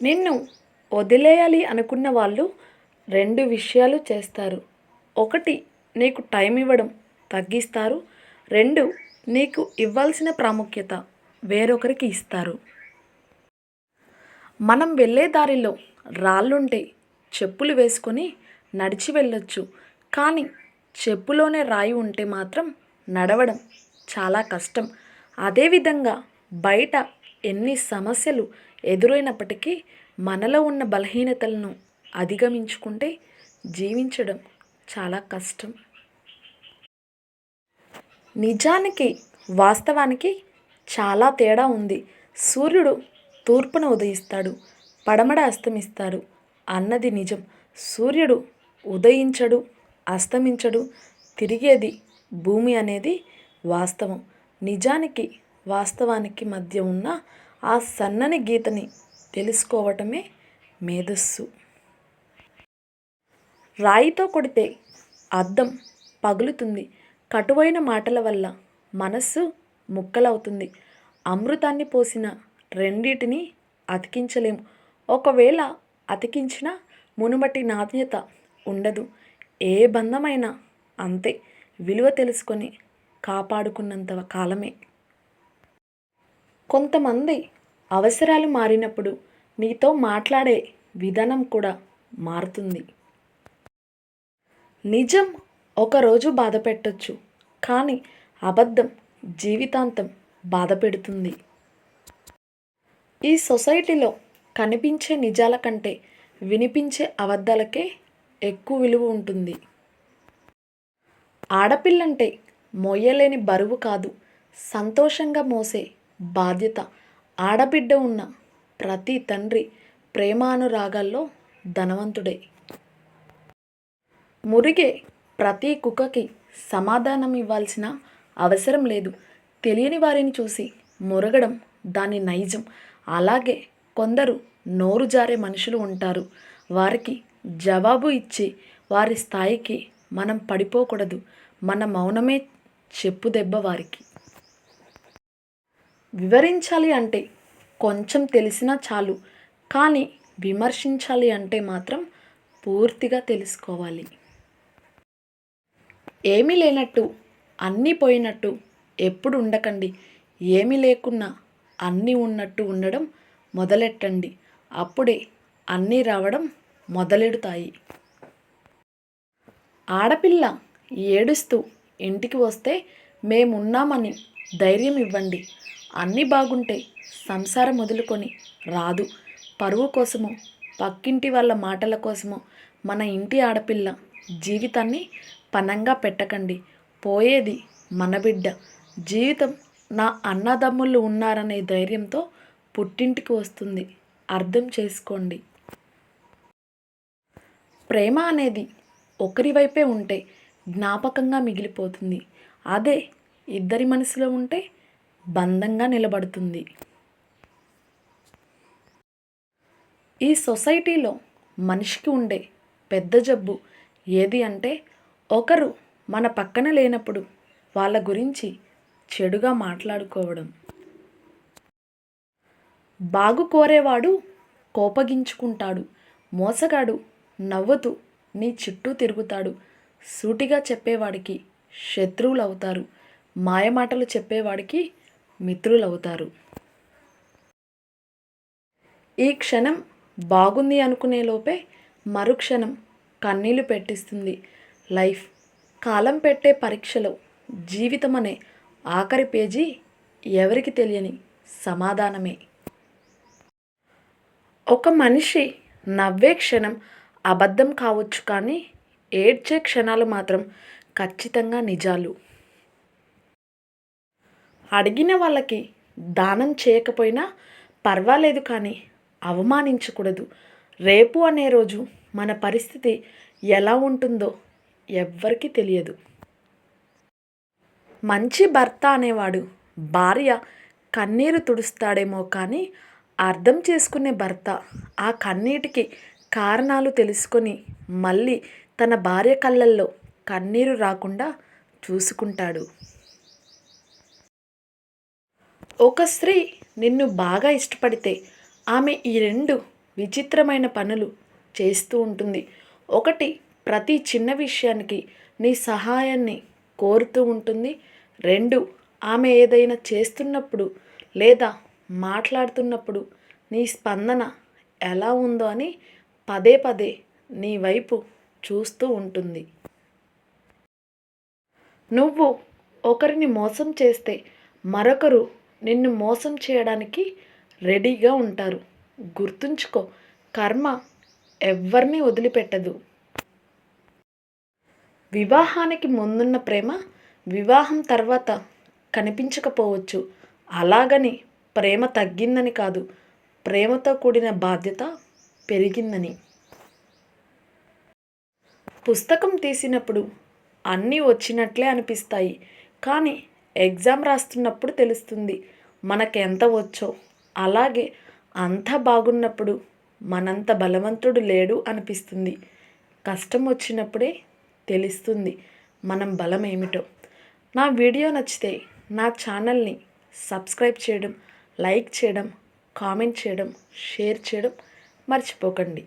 నిన్ను వదిలేయాలి అనుకున్న వాళ్ళు 2 విషయాలు చేస్తారు. 1 నీకు టైం ఇవ్వడం తగ్గిస్తారు. 2 నీకు ఇవ్వాల్సిన ప్రాముఖ్యత వేరొకరికి ఇస్తారు. మనం వెళ్ళే దారిలో రాళ్ళుంటే చెప్పులు వేసుకొని నడిచి వెళ్ళొచ్చు. కానీ చెప్పులోనే రాయి ఉంటే మాత్రం నడవడం చాలా కష్టం. అదేవిధంగా బయట ఎన్ని సమస్యలు ఎదురైనప్పటికీ మనలో ఉన్న బలహీనతలను అధిగమించుకుంటే జీవించడం చాలా కష్టం. నిజానికి వాస్తవానికి చాలా తేడా ఉంది. సూర్యుడు తూర్పున ఉదయిస్తాడు, పడమట అస్తమిస్తాడు అన్నది నిజం. సూర్యుడు ఉదయించడు, అస్తమించడు, తిరిగేది భూమి అనేది వాస్తవం. నిజానికి వాస్తవానికి మధ్య ఉన్న ఆ సన్నని గీతని తెలుసుకోవటమే మేధస్సు. రాయితో కొడితే అద్దం పగులుతుంది. కటువైన మాటల వల్ల మనస్సు ముక్కలవుతుంది. అమృతాన్ని పోసిన రెండిటిని అతికించలేము. ఒకవేళ అతికించినా మునుపటి నాణ్యత ఉండదు. ఏ బంధమైనా అంతే. విలువ తెలుసుకొని కాపాడుకున్నంత కాలమే. కొంతమంది అవసరాలు మారినప్పుడు నీతో మాట్లాడే విధానం కూడా మారుతుంది. నిజం ఒకరోజు బాధ పెట్టొచ్చు, కానీ అబద్ధం జీవితాంతం బాధ పెడుతుంది. ఈ సొసైటీలో కనిపించే నిజాల కంటే వినిపించే అబద్ధాలకే ఎక్కువ విలువ ఉంటుంది. ఆడపిల్లంటే మోయలేని బరువు కాదు, సంతోషంగా మోసే బాధ్యత. ఆడబిడ్డ ఉన్న ప్రతి తండ్రి ప్రేమానురాగాల్లో ధనవంతుడే. మురిగే ప్రతి కుక్కకి సమాధానం ఇవ్వాల్సిన అవసరం లేదు. తెలియని వారిని చూసి మురగడం దాని నైజం. అలాగే కొందరు నోరు జారే మనుషులు ఉంటారు. వారికి జవాబు ఇచ్చి వారి స్థాయికి మనం పడిపోకూడదు. మన మౌనమే చెప్పు దెబ్బ వారికి. వివరించాలి అంటే కొంచెం తెలిసినా చాలు, కానీ విమర్శించాలి అంటే మాత్రం పూర్తిగా తెలుసుకోవాలి. ఏమీ లేనట్టు అన్నీ పోయినట్టు ఎప్పుడు ఉండకండి. ఏమీ లేకున్నా అన్నీ ఉన్నట్టు ఉండడం మొదలెట్టండి. అప్పుడే అన్నీ రావడం మొదలెడతాయి. ఆడపిల్ల ఏడుస్తూ ఇంటికి వస్తే మేమున్నామని ధైర్యం ఇవ్వండి. అన్నీ బాగుంటే సంసారం వదులుకొని రాదు. పరువు కోసమో పక్కింటి వాళ్ళ మాటల కోసమో మన ఇంటి ఆడపిల్ల జీవితాన్ని పణంగా పెట్టకండి. పోయేది మన బిడ్డ. జీవితం నా అన్నదమ్ముళ్ళు ఉన్నారనే ధైర్యంతో పుట్టింటికి వస్తుంది. అర్థం చేసుకోండి. ప్రేమ అనేది ఒకరి వైపే ఉంటే జ్ఞాపకంగా మిగిలిపోతుంది. అదే ఇద్దరి మనసులో ఉంటే బంధంగా నిలబడుతుంది. ఈ సొసైటీలో మనిషికి ఉండే పెద్ద జబ్బు ఏది అంటే, ఒకరు మన పక్కన లేనప్పుడు వాళ్ళ గురించి చెడుగా మాట్లాడుకోవడం. బాగు కోరేవాడు కోపగించుకుంటాడు. మోసగాడు నవ్వుతూ నీ చుట్టూ తిరుగుతాడు. సూటిగా చెప్పేవాడికి శత్రువులవుతారు. మాయమాటలు చెప్పేవాడికి మిత్రులవుతారు. ఈ క్షణం బాగుంది అనుకునే లోపే మరుక్షణం కన్నీళ్లు పెట్టిస్తుంది లైఫ్. కాలం పెట్టే పరీక్షలో జీవితం అనే ఆఖరి పేజీ ఎవరికి తెలియని సమాధానమే. ఒక మనిషి నవ్వే క్షణం అబద్ధం కావచ్చు, కానీ ఏడ్చే క్షణాలు మాత్రం ఖచ్చితంగా నిజాలు. అడిగిన వాళ్ళకి దానం చేయకపోయినా పర్వాలేదు, కానీ అవమానించకూడదు. రేపు అనే రోజు మన పరిస్థితి ఎలా ఉంటుందో ఎవ్వరికీ తెలియదు. మంచి భర్త అనేవాడు భార్య కన్నీరు తుడుస్తాడేమో, కానీ అర్థం చేసుకునే భర్త ఆ కన్నీటికి కారణాలు తెలుసుకొని మళ్ళీ తన భార్య కళ్ళల్లో కన్నీరు రాకుండా చూసుకుంటాడు. ఒక స్త్రీ నిన్ను బాగా ఇష్టపడితే ఆమె ఈ 2 విచిత్రమైన పనులు చేస్తూ ఉంటుంది. ఒకటి, ప్రతి చిన్న విషయానికి నీ సహాయాన్ని కోరుతూ ఉంటుంది. 2, ఆమె ఏదైనా చేస్తున్నప్పుడు లేదా మాట్లాడుతున్నప్పుడు నీ స్పందన ఎలా ఉందో అని పదే పదే నీ వైపు చూస్తూ ఉంటుంది. నువ్వు ఒకరిని మోసం చేస్తే మరొకరు నిన్ను మోసం చేయడానికి రెడీగా ఉంటారు. గుర్తుంచుకో, కర్మ ఎవ్వరిని వదిలిపెట్టదు. వివాహానికి ముందున్న ప్రేమ వివాహం తర్వాత కనిపించకపోవచ్చు. అలాగని ప్రేమ తగ్గిందని కాదు, ప్రేమతో కూడిన బాధ్యత పెరిగిందని. పుస్తకం తీసినప్పుడు అన్నీ వచ్చినట్లే అనిపిస్తాయి, కానీ ఎగ్జామ్ రాస్తున్నప్పుడు తెలుస్తుంది మనకు ఎంత వచ్చో. అలాగే అంతా బాగున్నప్పుడు మనంత బలవంతుడు లేడు అనిపిస్తుంది. కష్టం వచ్చినప్పుడే తెలుస్తుంది మనం బలం ఏమిటో. నా వీడియో నచ్చితే నా ఛానల్ని సబ్స్క్రైబ్ చేయడం, లైక్ చేయడం, కామెంట్ చేయడం, షేర్ చేయడం మర్చిపోకండి.